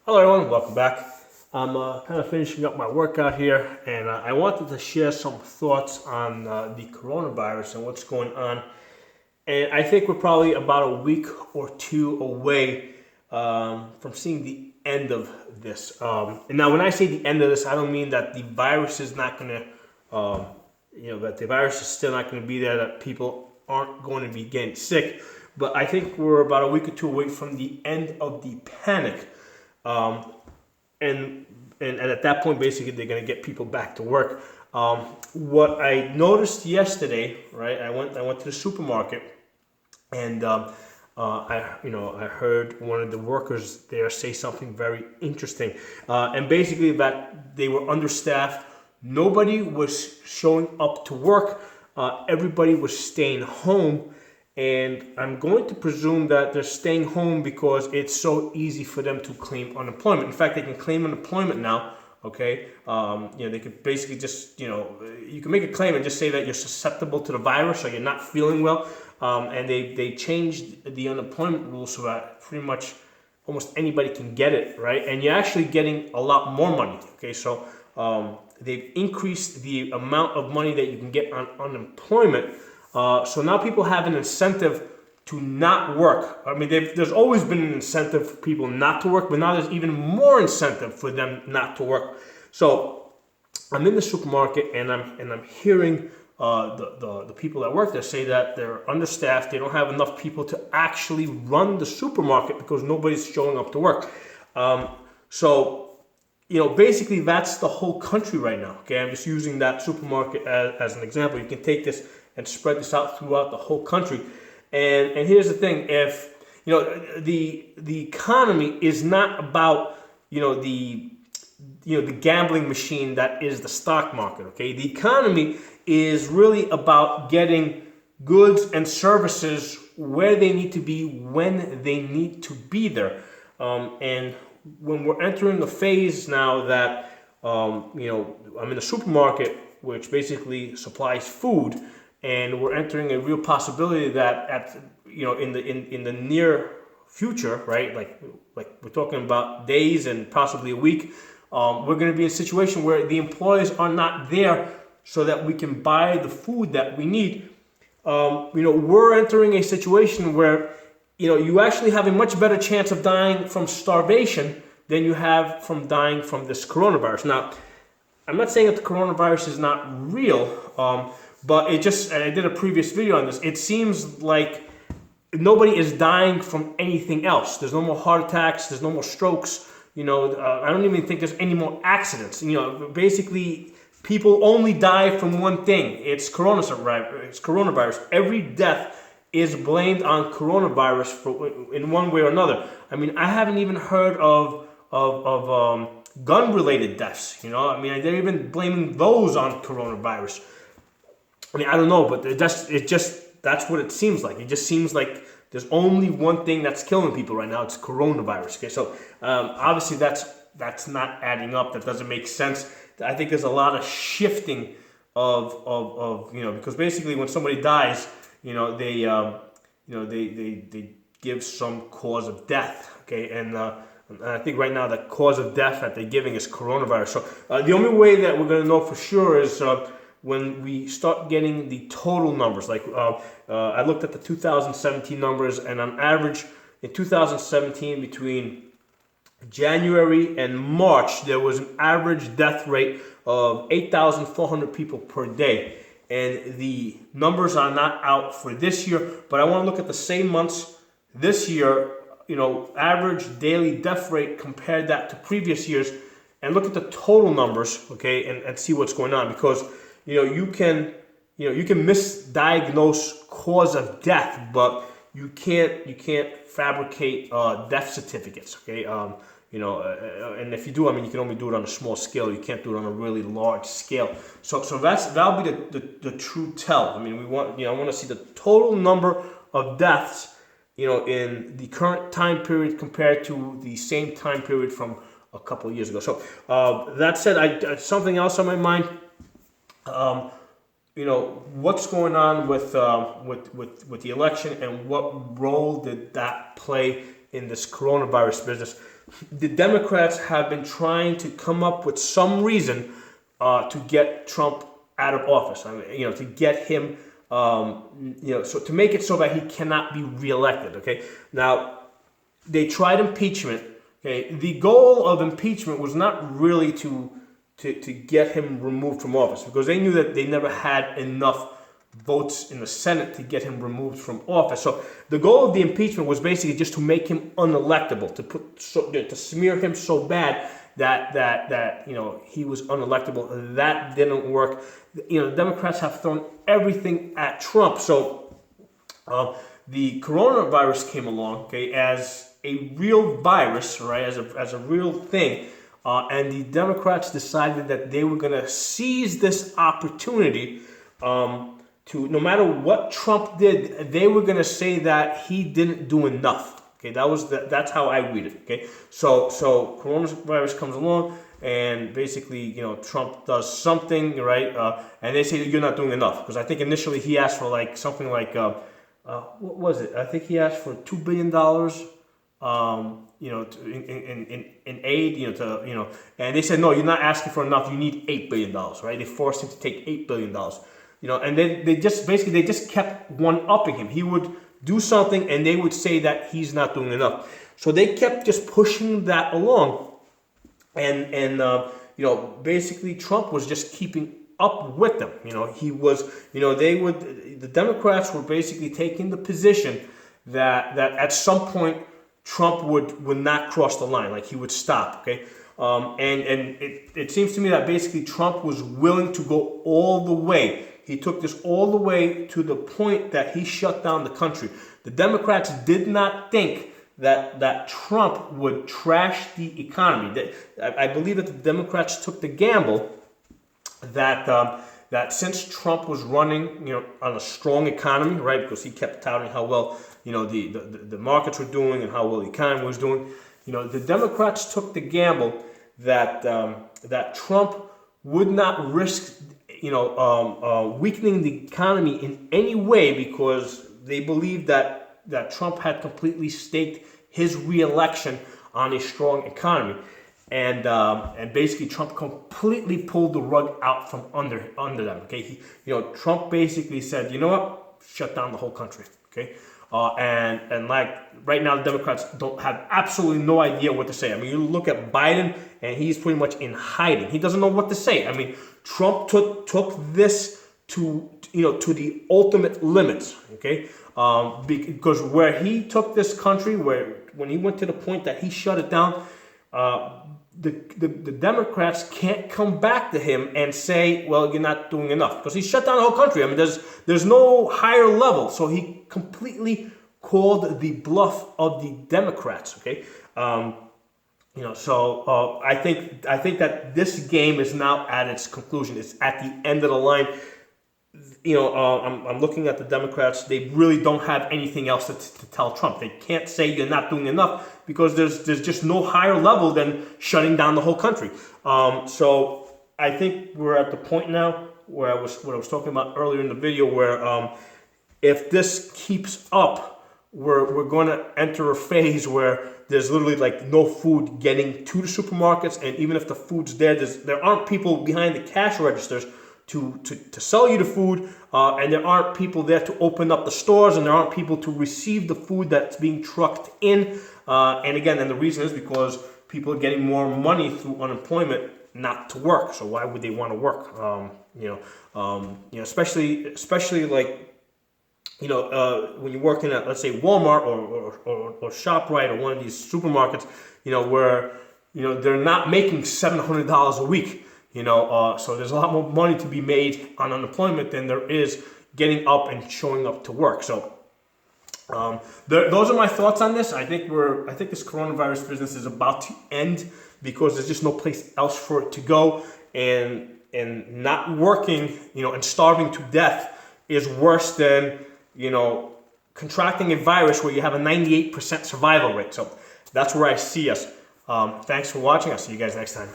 Hello everyone, welcome back. I'm kind of finishing up my workout here, and I wanted to share some thoughts on the coronavirus and what's going on. And I think we're probably about a week or two away from seeing the end of this. And now, when I say the end of this, I don't mean that the virus is not going to, that the virus is still not going to be there, that people aren't going to be getting sick. But I think we're about a week or two away from the end of the panic. And at that point, basically, they're going to get people back to work. What I noticed yesterday, right? I went to the supermarket, and I heard one of the workers there say something very interesting, and basically that they were understaffed. Nobody was showing up to work. Everybody was staying home. And I'm going to presume that they're staying home because it's so easy for them to claim unemployment. In fact, they can claim unemployment now, okay? They could basically just, you can make a claim and just say that you're susceptible to the virus or you're not feeling well. And they changed the unemployment rules so that pretty much almost anybody can get it, right? And you're actually getting a lot more money, okay? So they've increased the amount of money that you can get on unemployment. So now people have an incentive to not work. I mean, there's always been an incentive for people not to work, but now there's even more incentive for them not to work. So I'm in the supermarket and I'm hearing the people that work there say that they're understaffed. They don't have enough people to actually run the supermarket because nobody's showing up to work. Basically that's the whole country right now. Okay, I'm just using that supermarket as an example. You can take this and spread this out throughout the whole country. And here's the thing: if the economy is not about the gambling machine that is the stock market. Okay, the economy is really about getting goods and services where they need to be when they need to be there. And when we're entering a phase now that I'm in a supermarket which basically supplies food. And we're entering a real possibility that in the near future, right? Like we're talking about days and possibly a week. We're going to be in a situation where the employees are not there so that we can buy the food that we need. We're entering a situation where you actually have a much better chance of dying from starvation than you have from dying from this coronavirus. Now, I'm not saying that the coronavirus is not real. But and I did a previous video on this, it seems like nobody is dying from anything else. There's no more heart attacks, there's no more strokes, I don't even think there's any more accidents. Basically, people only die from one thing. It's coronavirus. Every death is blamed on coronavirus in one way or another. I mean, I haven't even heard of gun-related deaths, they're even blaming those on coronavirus. I don't know, but that's what it seems like. It just seems like there's only one thing that's killing people right now. It's coronavirus. Okay, so obviously that's not adding up. That doesn't make sense. I think there's a lot of shifting of because basically when somebody dies, they give some cause of death. Okay, and I think right now the cause of death that they're giving is coronavirus. So the only way that we're going to know for sure is when we start getting the total numbers. Like I looked at the 2017 numbers, and on average in 2017 between January and March there was an average death rate of 8,400 people per day. And the numbers are not out for this year, but I want to look at the same months this year, average daily death rate, compare that to previous years, and look at the total numbers, okay, and see what's going on. Because you can misdiagnose cause of death, but you can't fabricate death certificates. Okay, and if you do, you can only do it on a small scale. You can't do it on a really large scale. So that'll be the true tell. I want to see the total number of deaths, in the current time period compared to the same time period from a couple of years ago. So that said, something else on my mind. What's going on with the election, and what role did that play in this coronavirus business? the Democrats have been trying to come up with some reason to get Trump out of office. I mean, to get him, so to make it so that he cannot be reelected. Okay, now they tried impeachment. Okay, the goal of impeachment was not really to get him removed from office, because they knew that they never had enough votes in the Senate to get him removed from office. So the goal of the impeachment was basically just to make him unelectable, to smear him so bad that he was unelectable. That didn't work. The Democrats have thrown everything at Trump. So the coronavirus came along, okay, as a real virus, right, as a real thing. And the Democrats decided that they were going to seize this opportunity to, no matter what Trump did, they were going to say that he didn't do enough. Okay, that's how I read it. Okay, so coronavirus comes along, and basically, Trump does something, right? And they say you're not doing enough, because I think initially he asked for something like what was it? I think he asked for $2 billion. In aid, and they said, no, you're not asking for enough. You need $8 billion, right? They forced him to take $8 billion, and then they just kept one-upping him. He would do something, and they would say that he's not doing enough. So they kept just pushing that along, and basically Trump was just keeping up with them. He was, the Democrats were basically taking the position that at some point Trump would not cross the line, like he would stop, okay? And it seems to me that basically Trump was willing to go all the way. He took this all the way to the point that he shut down the country. The Democrats did not think that Trump would trash the economy. I believe that the Democrats took the gamble that since Trump was running, on a strong economy, right, because he kept touting how well, the markets were doing and how well the economy was doing, the Democrats took the gamble that Trump would not risk, weakening the economy in any way, because they believed that Trump had completely staked his reelection on a strong economy. And basically Trump completely pulled the rug out from under them. Okay, Trump basically said, you know what, shut down the whole country. Okay, and like right now the Democrats don't have absolutely no idea what to say. I mean, you look at Biden, and he's pretty much in hiding. He doesn't know what to say. I mean, Trump took this to the ultimate limits. Okay, because where he took this country, when he went to the point that he shut it down. The Democrats can't come back to him and say, well, you're not doing enough, because he shut down the whole country. I mean, there's no higher level. So he completely called the bluff of the Democrats. Okay, so I think that this game is now at its conclusion. It's at the end of the line. I'm looking at the Democrats. They really don't have anything else to tell Trump. They can't say you're not doing enough, because there's just no higher level than shutting down the whole country. So I think we're at the point now where what I was talking about earlier in the video, where if this keeps up, we're going to enter a phase where there's literally no food getting to the supermarkets, and even if the food's there aren't people behind the cash registers to sell you the food, and there aren't people there to open up the stores, and there aren't people to receive the food that's being trucked in. And the reason is because people are getting more money through unemployment not to work. So why would they want to work? Especially when you're working at, let's say, Walmart or ShopRite or one of these supermarkets, where they're not making $700 a week. So there's a lot more money to be made on unemployment than there is getting up and showing up to work. So those are my thoughts on this. I think this coronavirus business is about to end, because there's just no place else for it to go, and not working, and starving to death is worse than contracting a virus where you have a 98% survival rate. So that's where I see us. Thanks for watching. I'll see you guys next time.